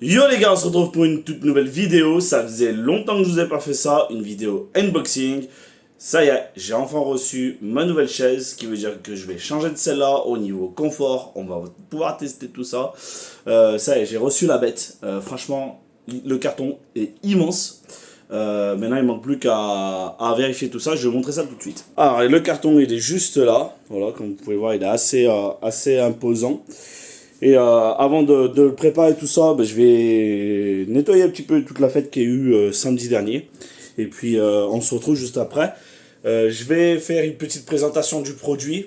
Yo les gars, on se retrouve pour une toute nouvelle vidéo. Ça faisait longtemps que je vous ai pas fait ça, une vidéo unboxing. Ça y est, j'ai enfin reçu ma nouvelle chaise, ce qui veut dire que je vais changer de celle-là au niveau confort. On va pouvoir tester tout ça. Ça y est, j'ai reçu la bête. Franchement, le carton est immense. Maintenant, il manque plus qu'à vérifier tout ça. Je vais vous montrer ça tout de suite. Alors, le carton, il est juste là. Voilà, comme vous pouvez voir, il est assez imposant. Et avant de le préparer tout ça, je vais nettoyer un petit peu toute la fête qu'il y a eu samedi dernier. Et puis on se retrouve juste après. Je vais faire une petite présentation du produit.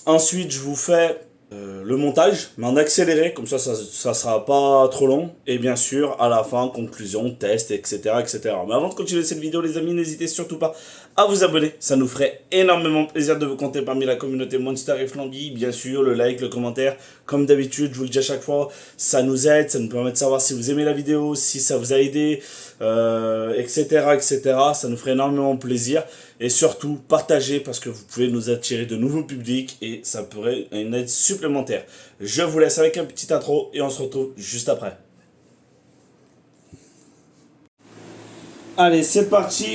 Ensuite, je vous fais le montage, mais en accéléré, comme ça sera pas trop long. Et bien sûr, à la fin, conclusion, test, etc., etc. Mais avant de continuer cette vidéo, les amis, n'hésitez surtout pas à vous abonner. Ça nous ferait énormément plaisir de vous compter parmi la communauté Monster et Flangy. Bien sûr, le like, le commentaire, comme d'habitude, je vous le dis à chaque fois, ça nous aide, ça nous permet de savoir si vous aimez la vidéo, si ça vous a aidé, etc., etc. Ça nous ferait énormément plaisir. Et surtout, partagez parce que vous pouvez nous attirer de nouveaux publics et ça pourrait être une aide supplémentaire. Je vous laisse avec un petit intro et on se retrouve juste après. Allez, c'est parti.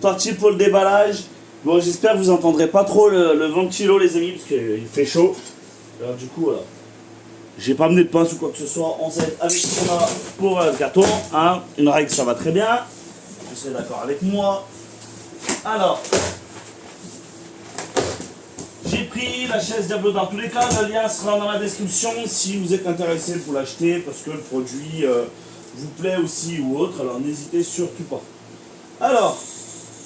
Parti pour le déballage. Bon, j'espère que vous entendrez pas trop le ventilo, les amis, parce qu'il fait chaud. Alors, du coup, voilà. J'ai pas amené de pince ou quoi que ce soit. On s'aide avec ce qu'on a pour le carton. Hein. Une règle, ça va très bien. Vous êtes d'accord avec moi. Alors, j'ai pris la chaise Diablo dans tous les cas. Le lien sera dans la description si vous êtes intéressé pour l'acheter parce que le produit vous plaît aussi ou autre. Alors, n'hésitez surtout pas. Alors,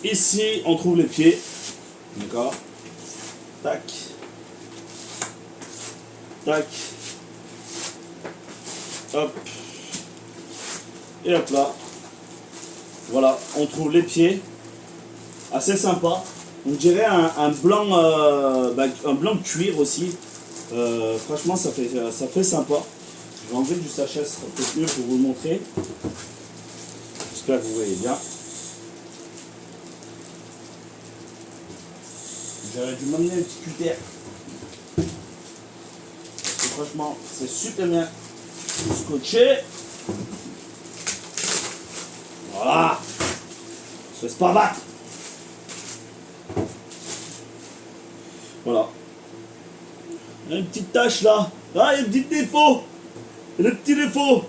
ici, on trouve les pieds. D'accord. Tac. Tac. Hop. Et hop là. Voilà, on trouve les pieds. Assez sympa. On dirait un blanc de cuir aussi. Franchement, ça fait sympa. Je vais enlever du sachet, ce sera peut-être mieux pour vous le montrer. J'espère que vous voyez bien. J'aurais dû m'amener un petit cutter. Et franchement, c'est super bien scotché. Voilà. Se laisse pas battre. Voilà. Il y a une petite tache là. Ah, il y a un petit défaut. Il y a un petit défaut.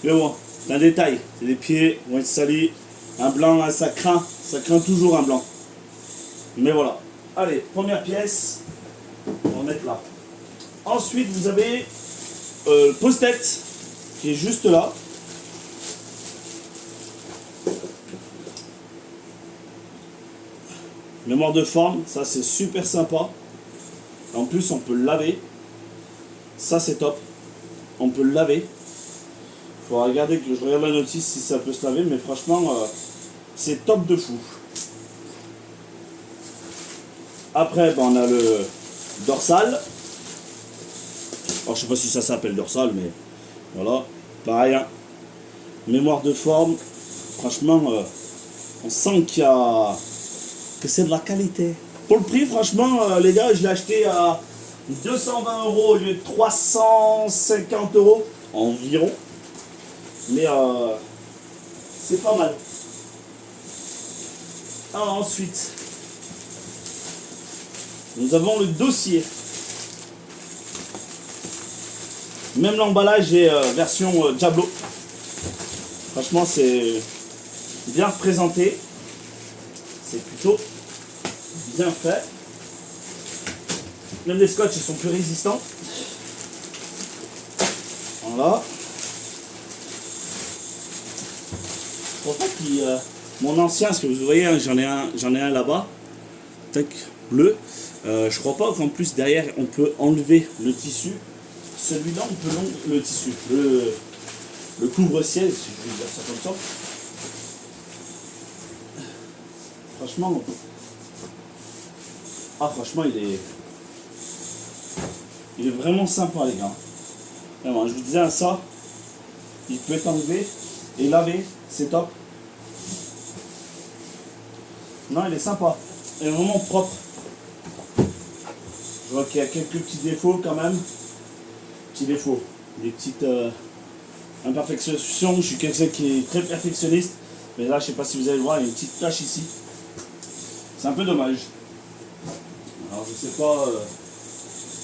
Mais bon, c'est un détail. C'est les pieds vont être salis. Un blanc, ça craint. Ça craint toujours un blanc. Mais voilà. Allez, première pièce. On va mettre là. Ensuite, vous avez le post-it qui est juste là. Mémoire de forme, ça c'est super sympa. En plus, on peut le laver. Ça c'est top. On peut le laver. Il faut regarder que je regarde la notice si ça peut se laver, mais franchement, c'est top de fou. Après, on a le dorsal. Alors, je sais pas si ça s'appelle dorsal, mais voilà. Pareil, hein. Mémoire de forme. Franchement, on sent qu'il y a... que c'est de la qualité. Pour le prix, franchement, les gars, je l'ai acheté à 220 € au lieu de 350 € environ. Mais c'est pas mal. Alors, ensuite, nous avons le dossier. Même l'emballage est version Diablo. Franchement, c'est bien représenté. C'est plutôt bien fait. Même les scotch, ils sont plus résistants. Voilà. Je crois pas qu'il... mon ancien, parce que vous voyez, hein, j'en ai un là-bas. Tac, bleu. Je crois pas qu'en plus, derrière, on peut enlever le tissu. Celui-là, on peut enlever le tissu. Le couvre-ciel, si je veux dire ça comme ça. Franchement, franchement, il est vraiment sympa, les gars. Vraiment, je vous disais ça, il peut être enlevé et lavé, c'est top. Non, il est sympa, il est vraiment propre. Je vois qu'il y a quelques petits défauts quand même. Petits défauts, des petites Imperfection, je suis quelqu'un qui est très perfectionniste. Mais là, je sais pas si vous allez le voir, il y a une petite tache ici. C'est un peu dommage. Alors, je sais pas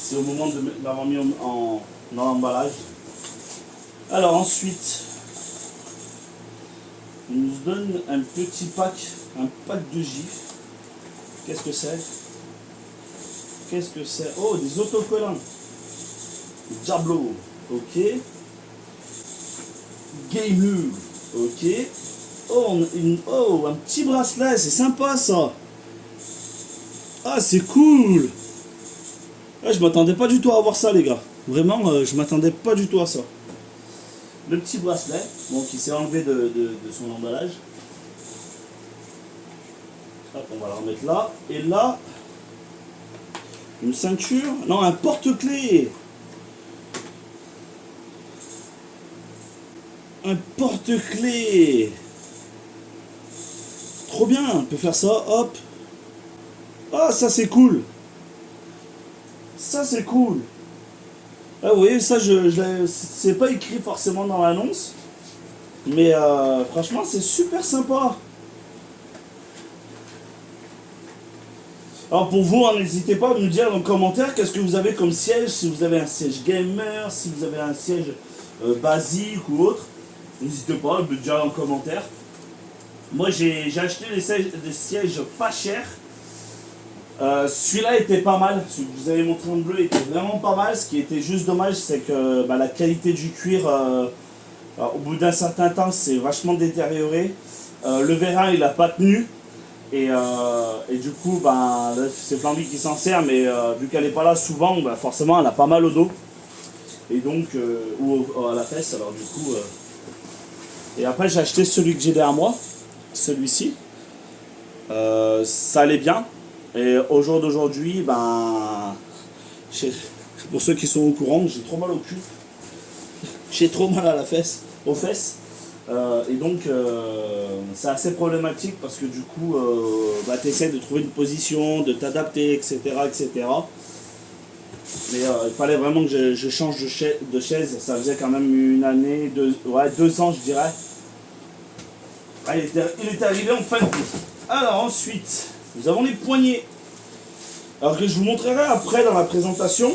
si au moment de l'avoir mis dans l'emballage. Alors, ensuite, il nous donne un petit pack, un pack de gifs. Qu'est-ce que c'est? Qu'est-ce que c'est? Oh, des autocollants. Diablo, ok. Game Lube, ok. Oh, un petit bracelet, c'est sympa ça. Ah, c'est cool. Ah, je m'attendais pas du tout à avoir ça, les gars. Vraiment, je m'attendais pas du tout à ça. Le petit bracelet, bon, qui s'est enlevé de son emballage. Hop, on va la remettre là. Et là, une ceinture. Non, un porte-clés. Un porte-clés. Trop bien, on peut faire ça, hop. Ah, ça c'est cool. Ça c'est cool. Ah, vous voyez, ça, c'est pas écrit forcément dans l'annonce. Mais franchement, c'est super sympa. Alors pour vous, n'hésitez pas à me dire dans les commentaires qu'est-ce que vous avez comme siège. Si vous avez un siège gamer, si vous avez un siège basique ou autre. N'hésitez pas à me dire dans les commentaires. Moi, j'ai acheté des sièges pas chers. Celui-là était pas mal, celui que vous avez montré en bleu était vraiment pas mal. Ce qui était juste dommage, c'est que la qualité du cuir, au bout d'un certain temps, c'est vachement détérioré. Le vérin, il a pas tenu. Et du coup, c'est Flamby qui s'en sert, mais vu qu'elle n'est pas là souvent, forcément, elle a pas mal au dos. Et donc, ou à la fesse, alors du coup... Et après, j'ai acheté celui que j'ai derrière moi, celui-ci. Ça allait bien. Et au jour d'aujourd'hui, pour ceux qui sont au courant, j'ai trop mal au cul. J'ai trop mal à la fesse, aux fesses. Et donc, c'est assez problématique parce que du coup, tu essaies de trouver une position, de t'adapter, etc., etc. Mais il fallait vraiment que je change de chaise. Ça faisait quand même une année, 2 ans, je dirais. Ah, il était arrivé en fin de vie. Alors ensuite, nous avons les poignées. Alors que je vous montrerai après dans la présentation.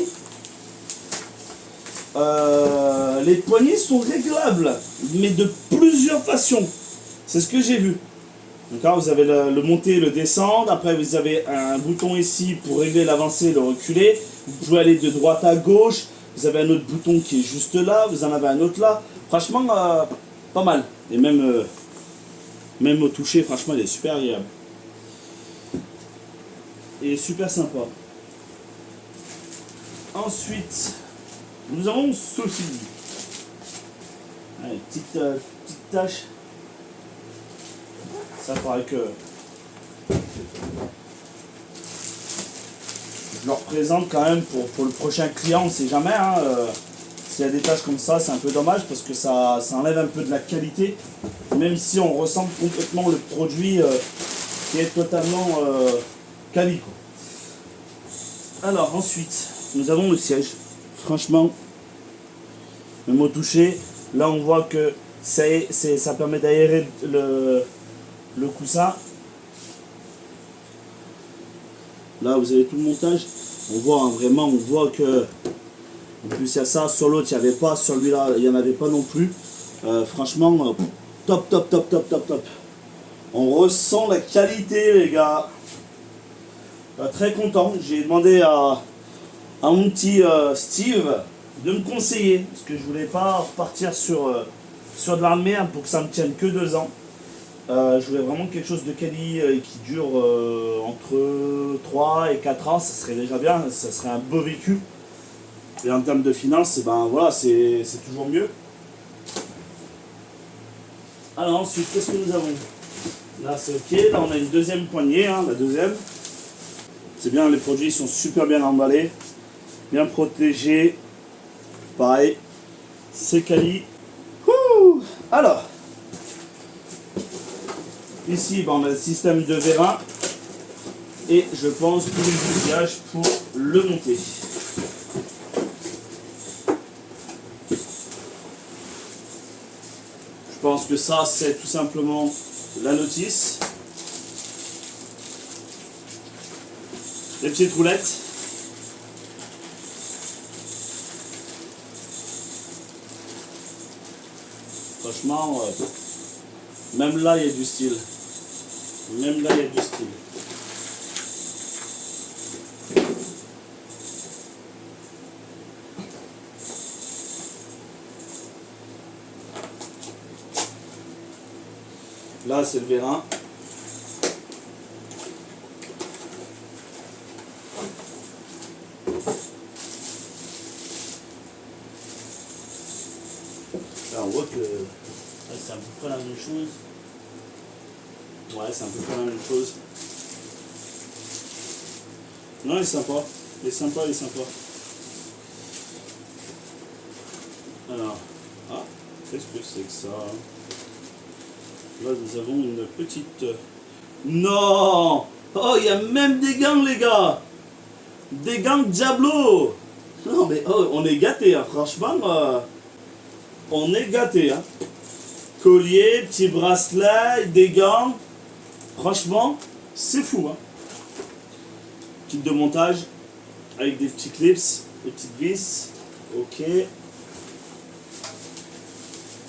Les poignées sont réglables, mais de plusieurs façons. C'est ce que j'ai vu. Donc là, vous avez le monter et le descendre. Après, vous avez un bouton ici pour régler l'avancée et le reculer. Vous pouvez aller de droite à gauche. Vous avez un autre bouton qui est juste là. Vous en avez un autre là. Franchement, pas mal. Et même au toucher, franchement, il est super agréable. Et super sympa. Ensuite, nous avons ceci. Allez, petite tache. Ça paraît que je le représente quand même pour le prochain client, on ne sait jamais. S'il y a des tâches comme ça, c'est un peu dommage parce que ça enlève un peu de la qualité. Même si on ressent complètement le produit qui est totalement quali. Alors ensuite, nous avons le siège. Franchement, même au toucher, là on voit que ça permet d'aérer le coussin. Là vous avez tout le montage. On voit vraiment, on voit que en plus il y a ça, sur l'autre il n'y avait pas, sur celui-là il n'y en avait pas non plus. Franchement, top, top, top, top, top, top. On ressent la qualité les gars. Très content. J'ai demandé à mon petit Steve de me conseiller parce que je voulais pas repartir sur de la merde pour que ça me tienne que 2 ans. Je voulais vraiment quelque chose de quali qui dure entre 3 et 4 ans, ça serait déjà bien, ça serait un beau véhicule. Et en termes de finances, voilà, c'est toujours mieux. Alors ensuite, qu'est-ce que nous avons? Là c'est ok, là on a une deuxième poignée, la deuxième. C'est bien, les produits sont super bien emballés, bien protégés. Pareil, c'est quali. Alors, ici on a le système de vérin et je pense tout l'outillage pour le monter. Je pense que ça, c'est tout simplement la notice. Les petites roulettes. Franchement, même là, il y a du style. Même là, il y a du style. Là, c'est le vérin. Là, on voit que c'est à peu près la même chose. Ouais, c'est à peu près la même chose. Non, il est sympa. Il est sympa, il est sympa. Alors, ah, qu'est-ce que c'est que ça? Là, nous avons une petite... Non! Oh, il y a même des gants, les gars! Des gants Diablo! Non, mais oh, on est gâtés, hein. Franchement, on est gâtés. Hein. Collier, petit bracelet, des gants. Franchement, c'est fou. Hein. Kit de montage avec des petits clips, des petites vis. Ok.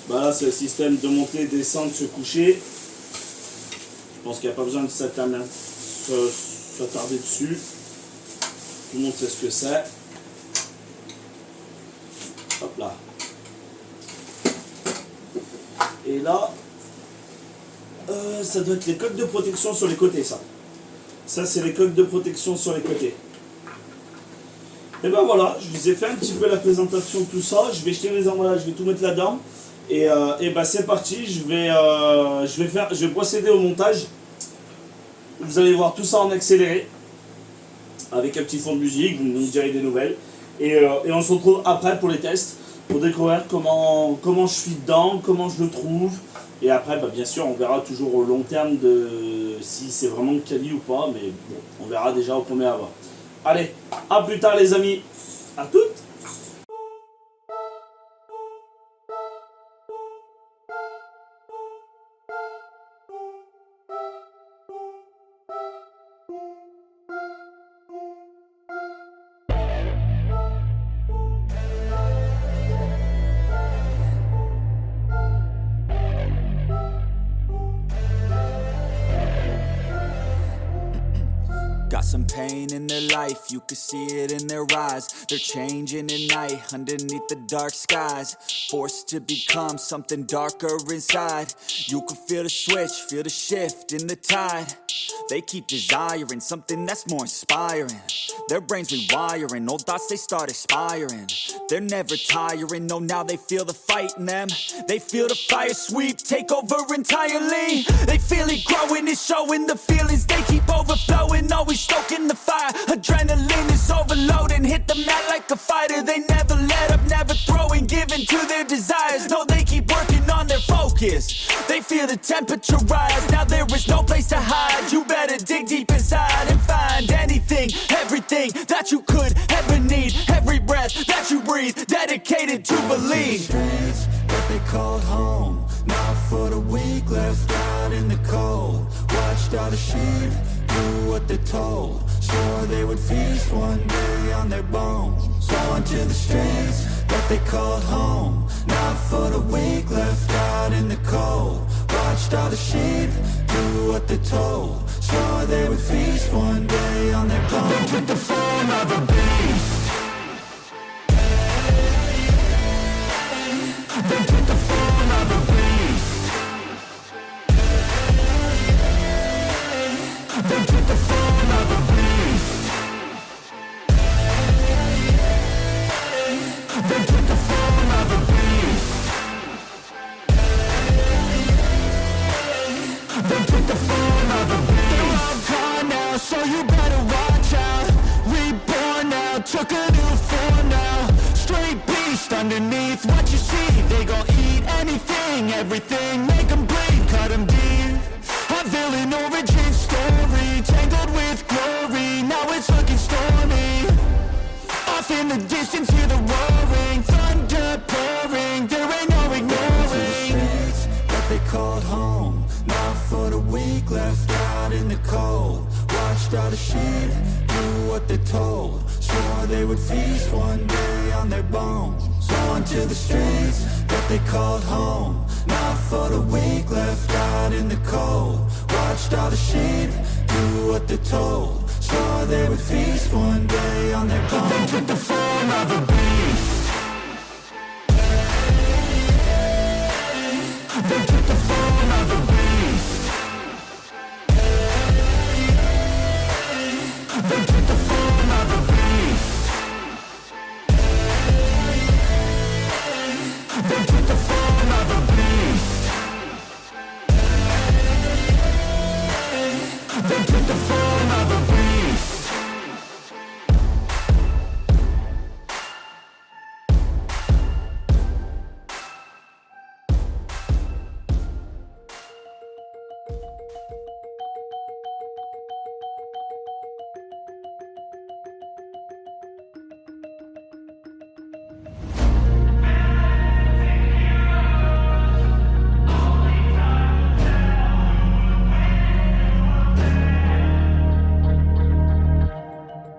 Bah là, c'est le système de monter, descendre, se coucher. Je pense qu'il n'y a pas besoin de s'attarder dessus. Tout le monde sait ce que c'est. Hop là. Et là, ça doit être les coques de protection sur les côtés, ça. Ça, c'est les coques de protection sur les côtés. Et ben voilà, je vous ai fait un petit peu la présentation de tout ça. Je vais jeter les emballages, je vais tout mettre là-dedans. Et ben c'est parti, je vais procéder au montage. Vous allez voir tout ça en accéléré. Avec un petit fond de musique, vous nous direz des nouvelles. Et on se retrouve après pour les tests. Pour découvrir comment je suis dedans, comment je le trouve. Et après, bah, bien sûr, on verra toujours au long terme si c'est vraiment quali ou pas. Mais bon, on verra déjà au premier abord. Allez, à plus tard les amis. À toutes. Got some pain in their life, you can see it in their eyes. They're changing at night, underneath the dark skies. Forced to become something darker inside. You can feel the switch, feel the shift in the tide. They keep desiring something that's more inspiring. Their brains rewiring, old thoughts they start expiring. They're never tiring, no now they feel the fight in them. They feel the fire sweep, take over entirely. They feel it growing, it's showing the feelings. They keep overflowing, always stoking the fire. Adrenaline is overloading, hit the mat like a fighter. They never let up, never throwing, giving to their desires. No, they keep working on their focus. They feel the temperature rise, now there is no place to hide. You better dig deep inside and find anything, everything that you could ever need. Every breath that you breathe, dedicated to believe. Streets that they called home, not for the weak, left out in the cold. Watched all the sheep do what they're told. Swore they would feast one day on their bones. Going to the streets that they called home, not for the weak, left out in the cold. Watched all the sheep do what they're told. Swore they would feast one day on their bones. They took the form of a beast. They took the form of a beast. They took the form of a beast. They took the form of a beast. They took the form of a beast. They're all gone now, so you better watch out. Reborn now, took a new form now. Straight beast underneath what you see. They gon' eat anything, everything, make them bleed, cut them deep. A villain origin story, tangled with glory, now it's looking stormy. Off in the distance, hear the roaring, thunder pouring, there ain't no ignoring. in the cold. Watched all the sheep do what they're told. Swore they would feast one day on their bones. Going to the streets that they called home. Not for the weak, left out in the cold. Watched all the sheep do what they're told. Swore they would feast one day on their bones. They took the form of a beast. They took the form of a beast. They took the form of a beast. They took the form of a beast. They took the form of a beast.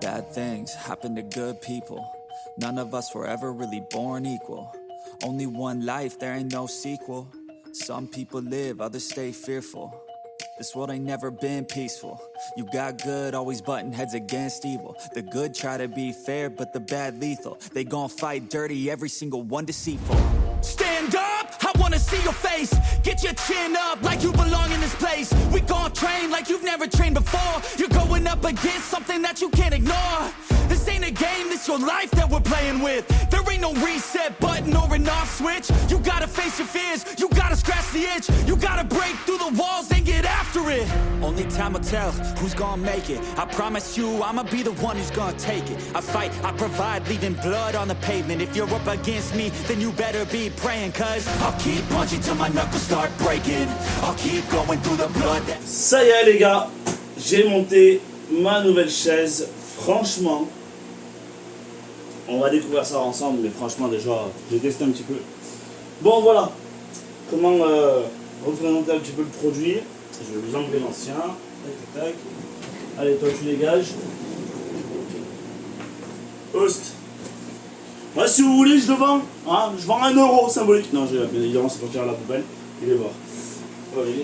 Bad things happen to good people. None of us were ever really born equal. Only one life, there ain't no sequel. Some people live, others stay fearful. This world ain't never been peaceful. You got good, always butting heads against evil. The good try to be fair, but the bad lethal. They gon' fight dirty, every single one deceitful. Stand up, I wanna see your face. Get your chin up like you belong in this place. We gon' train like you've never trained before. You're going up against something that you can't ignore. This ain't a game, this your life that we're playing with. There ain't no reset button or an off switch. You gotta face your fears, you gotta scratch the itch. You gotta break through the walls and get after it. Only time will tell who's gonna make it. I promise you, I'ma be the one who's gonna take it. I fight, I provide, leaving blood on the pavement. If you're up against me, then you better be praying. Cause I'll keep punching till my knuckles start breaking. I'll keep going through the blood that... Ça y est les gars, j'ai monté ma nouvelle chaise. Franchement, on va découvrir ça ensemble, mais franchement déjà, j'ai testé un petit peu. Bon voilà, comment représenter un petit peu le produit. Je vais vous enlever l'ancien. Tac, tac, tac. Allez, toi tu dégages. Host. Moi si vous voulez, je le vends. Hein, je vends 1 euro symbolique. Non, bien évidemment, c'est pour tirer à la poubelle. Il est mort.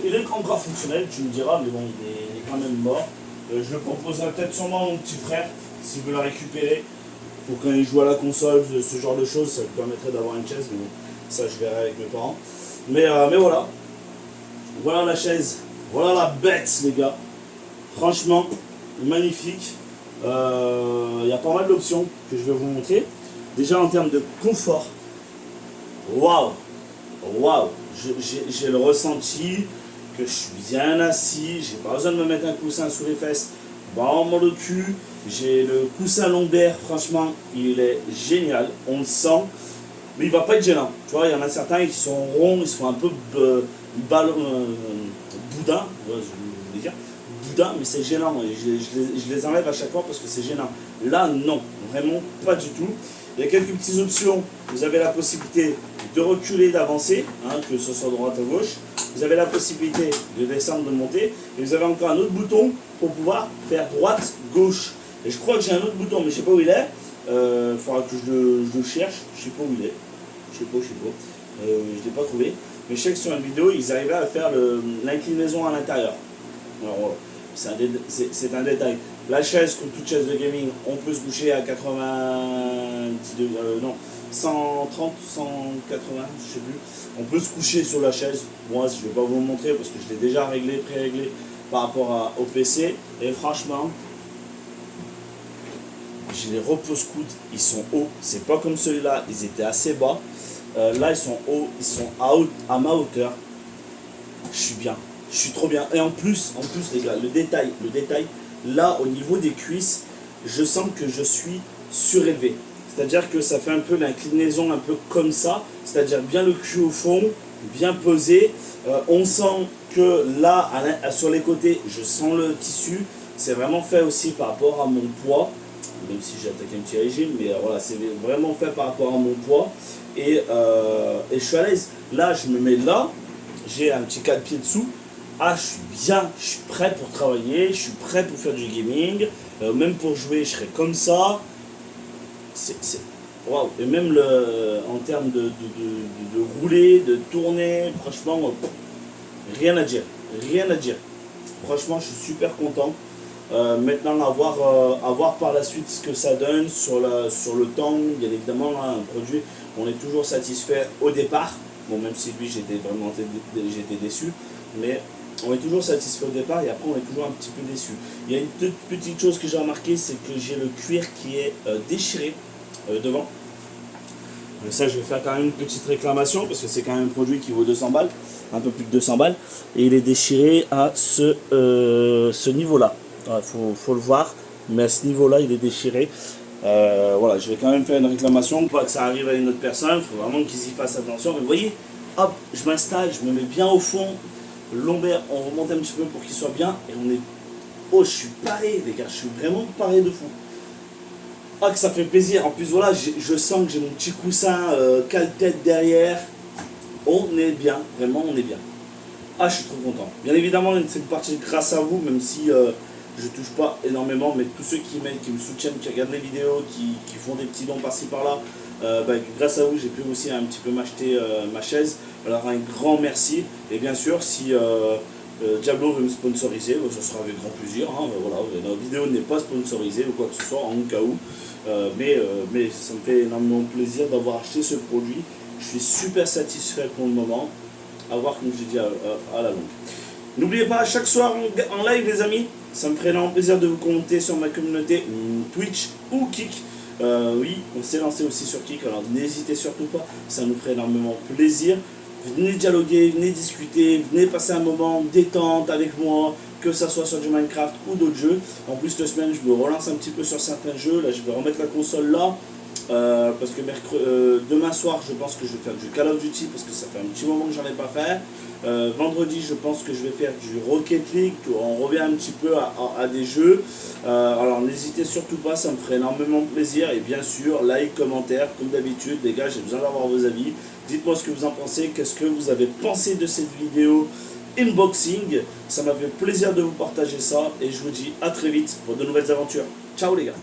Il est encore fonctionnel, tu me diras, mais bon, il est quand même mort. Je le proposerai peut-être sûrement à mon petit frère, s'il veut la récupérer. Pour quand il joue à la console, ce genre de choses, ça lui permettrait d'avoir une chaise. Mais bon, ça, je verrai avec mes parents. Mais voilà. Voilà la chaise. Voilà la bête, les gars. Franchement, magnifique. Il y a pas mal d'options que je vais vous montrer. Déjà en termes de confort. Waouh! Waouh! J'ai le ressenti que je suis bien assis. J'ai pas besoin de me mettre un coussin sous les fesses. Bam le cul. J'ai le coussin lombaire. Franchement, il est génial. On le sent. Mais il va pas être gênant. Tu vois, il y en a certains qui sont ronds. Ils sont un peu boudin. Je voulais dire. Boudin, mais c'est gênant. Je les enlève à chaque fois parce que c'est gênant. Là, non. Vraiment pas du tout. Il y a quelques petites options. Vous avez la possibilité de reculer, d'avancer, hein, que ce soit droite ou gauche. Vous avez la possibilité de descendre, de monter. Et vous avez encore un autre bouton pour pouvoir faire droite, gauche. Et je crois que j'ai un autre bouton, mais je ne sais pas où il est. Il faudra que je le cherche. Je ne sais pas où il est. Je ne sais pas. Je ne l'ai pas trouvé. Mais je sais que sur une vidéo, ils arrivaient à faire l'inclinaison à l'intérieur. Alors voilà. C'est un détail. La chaise, comme toute chaise de gaming, on peut se coucher à 90 non, 130, 180, je sais plus. On peut se coucher sur la chaise. Moi, je ne vais pas vous le montrer parce que je l'ai déjà pré-réglé par rapport au PC. Et franchement, j'ai les repose-coudes, ils sont hauts. C'est pas comme celui-là, ils étaient assez bas. Là, ils sont hauts, ils sont à ma hauteur. Je suis bien. Je suis trop bien. Et en plus les gars, le détail, là au niveau des cuisses, je sens que je suis surélevé. C'est-à-dire que ça fait un peu l'inclinaison un peu comme ça, c'est-à-dire bien le cul au fond, bien posé. On sent que là, sur les côtés, je sens le tissu. C'est vraiment fait aussi par rapport à mon poids, même si j'ai attaqué un petit régime, mais voilà, c'est vraiment fait par rapport à mon poids. Et je suis à l'aise. Là, je me mets là, j'ai un petit 4 pieds dessous. ah, je suis bien, je suis prêt pour travailler, je suis prêt pour faire du gaming, même pour jouer, je serai comme ça. C'est waouh. Et même en termes de rouler, de tourner, franchement, rien à dire. Rien à dire. Franchement, je suis super content. Maintenant, à voir par la suite ce que ça donne sur le temps. Bien évidemment, là, un produit, on est toujours satisfait au départ. Bon, même si lui, j'étais déçu. Mais on est toujours satisfait au départ et après, on est toujours un petit peu déçu. Il y a une toute petite chose que j'ai remarqué, c'est que j'ai le cuir qui est déchiré devant. Ça, je vais faire quand même une petite réclamation parce que c'est quand même un produit qui vaut 200 balles, un peu plus de 200 balles, et il est déchiré à ce niveau-là. Il faut le voir, mais à ce niveau-là, il est déchiré. Voilà, je vais quand même faire une réclamation pour pas que ça arrive à une autre personne. Il faut vraiment qu'ils y fassent attention. Mais vous voyez, hop, je m'installe, je me mets bien au fond. Le lombaire, on remonte un petit peu pour qu'il soit bien, et on est. Oh, je suis paré, les gars, je suis vraiment paré de fou. Ah, que ça fait plaisir. En plus, voilà, je sens que j'ai mon petit coussin cale-tête derrière. On est bien, vraiment, on est bien. Ah, je suis trop content. Bien évidemment, c'est une partie grâce à vous, même si je touche pas énormément, mais tous ceux qui m'aident, qui me soutiennent, qui regardent les vidéos, qui font des petits dons par-ci par-là, grâce à vous, j'ai pu aussi un petit peu m'acheter ma chaise. Alors, un grand merci. Et bien sûr, si Diablo veut me sponsoriser, ce sera avec grand plaisir. Hein, voilà, la vidéo n'est pas sponsorisée ou quoi que ce soit, en cas où. Mais ça me fait énormément plaisir d'avoir acheté ce produit. Je suis super satisfait pour le moment. À voir, comme je dis, à la longue. N'oubliez pas, chaque soir en live, les amis, ça me ferait énormément plaisir de vous commenter sur ma communauté Twitch ou Kik. Oui, on s'est lancé aussi sur Kik, alors n'hésitez surtout pas, ça nous ferait énormément plaisir. Venez dialoguer, venez discuter, venez passer un moment détente avec moi, que ça soit sur du Minecraft ou d'autres jeux. En plus, cette semaine, je me relance un petit peu sur certains jeux. Là, je vais remettre la console là. Parce que demain soir, je pense que je vais faire du Call of Duty parce que ça fait un petit moment que j'en ai pas fait. Vendredi, je pense que je vais faire du Rocket League. On revient un petit peu à des jeux. Alors n'hésitez surtout pas, ça me ferait énormément plaisir. Et bien sûr, like, commentaire, comme d'habitude, les gars, j'ai besoin d'avoir vos avis. Dites-moi ce que vous en pensez, qu'est-ce que vous avez pensé de cette vidéo unboxing. Ça m'a fait plaisir de vous partager ça et je vous dis à très vite pour de nouvelles aventures. Ciao les gars.